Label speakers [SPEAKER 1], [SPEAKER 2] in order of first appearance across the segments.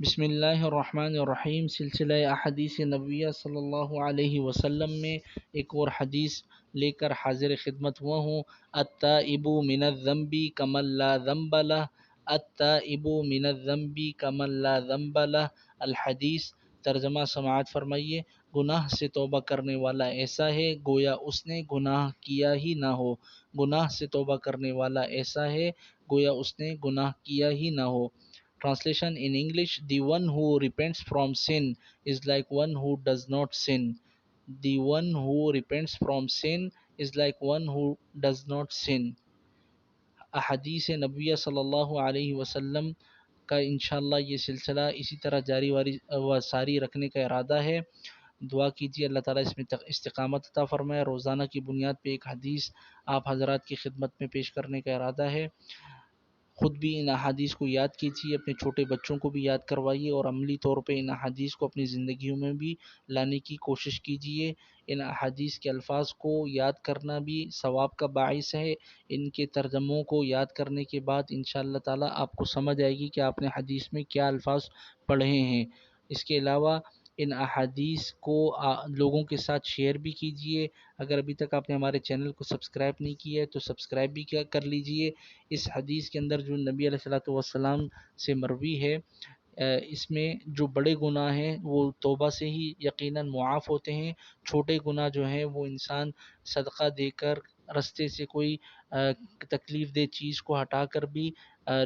[SPEAKER 1] بسم اللہ الرحمن الرحیم سلسلہ احادیث نبویہ صلی اللہ علیہ وسلم میں ایک اور حدیث لے کر حاضر خدمت ہوا ہوں۔ التائب من الذنب کمن لا ذنب لہ، التائب من الذنب کمن لا ذنب لہ۔ الحدیث ترجمہ سماعت فرمائیے۔ گناہ سے توبہ کرنے والا ایسا ہے گویا اس نے گناہ کیا ہی نہ ہو۔ گناہ سے توبہ کرنے والا ایسا ہے گویا اس نے گناہ کیا ہی نہ ہو۔ Translation in English: The one who repents from sin is like one who does not sin. The one who repents from sin is like one who does not sin. احادیث نبویہ صلی اللہ علیہ وسلم کا انشاءاللہ یہ سلسلہ اسی طرح جاری و ساری رکھنے کا ارادہ ہے۔ دعا کیجیے اللہ تعالیٰ اس میں استقامت عطا فرمائے۔ روزانہ کی بنیاد پہ ایک حدیث آپ حضرات کی خدمت میں پیش کرنے کا ارادہ ہے۔ خود بھی ان احادیث کو یاد کیجیے، اپنے چھوٹے بچوں کو بھی یاد کروائیے اور عملی طور پہ ان احادیث کو اپنی زندگیوں میں بھی لانے کی کوشش کیجیے۔ ان احادیث کے الفاظ کو یاد کرنا بھی ثواب کا باعث ہے۔ ان کے ترجموں کو یاد کرنے کے بعد انشاءاللہ تعالیٰ آپ کو سمجھ آئے گی کہ آپ نے حدیث میں کیا الفاظ پڑھے ہیں۔ اس کے علاوہ ان احادیث کو لوگوں کے ساتھ شیئر بھی کیجیے۔ اگر ابھی تک آپ نے ہمارے چینل کو سبسکرائب نہیں کیا ہے تو سبسکرائب بھی کر لیجیے۔ اس حدیث کے اندر جو نبی علیہ الصلوۃ والسلام سے مروی ہے، اس میں جو بڑے گناہ ہیں وہ توبہ سے ہی یقیناً معاف ہوتے ہیں۔ چھوٹے گناہ جو ہیں وہ انسان صدقہ دے کر، رستے سے کوئی تکلیف دہ چیز کو ہٹا کر بھی،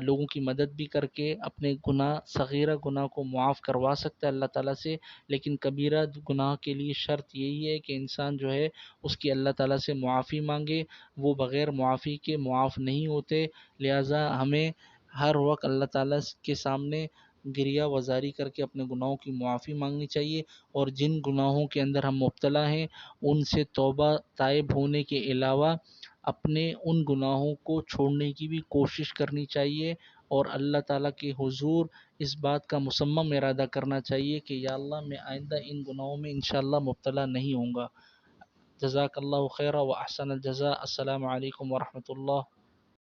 [SPEAKER 1] لوگوں کی مدد بھی کر کے اپنے گناہ، صغیرہ گناہ کو معاف کروا سکتا ہے اللہ تعالیٰ سے۔ لیکن کبیرہ گناہ کے لیے شرط یہی ہے کہ انسان جو ہے اس کی اللہ تعالیٰ سے معافی مانگے، وہ بغیر معافی کے معاف نہیں ہوتے۔ لہٰذا ہمیں ہر وقت اللہ تعالیٰ کے سامنے گریہ وزاری کر کے اپنے گناہوں کی معافی مانگنی چاہیے، اور جن گناہوں کے اندر ہم مبتلا ہیں ان سے توبہ تائب ہونے کے علاوہ اپنے ان گناہوں کو چھوڑنے کی بھی کوشش کرنی چاہیے، اور اللہ تعالیٰ کے حضور اس بات کا مصمم ارادہ کرنا چاہیے کہ یا اللہ میں آئندہ ان گناہوں میں انشاءاللہ مبتلا نہیں ہوں گا۔ جزاک اللہ خیرہ و احسن الجزاء۔ السلام علیکم ورحمۃ اللہ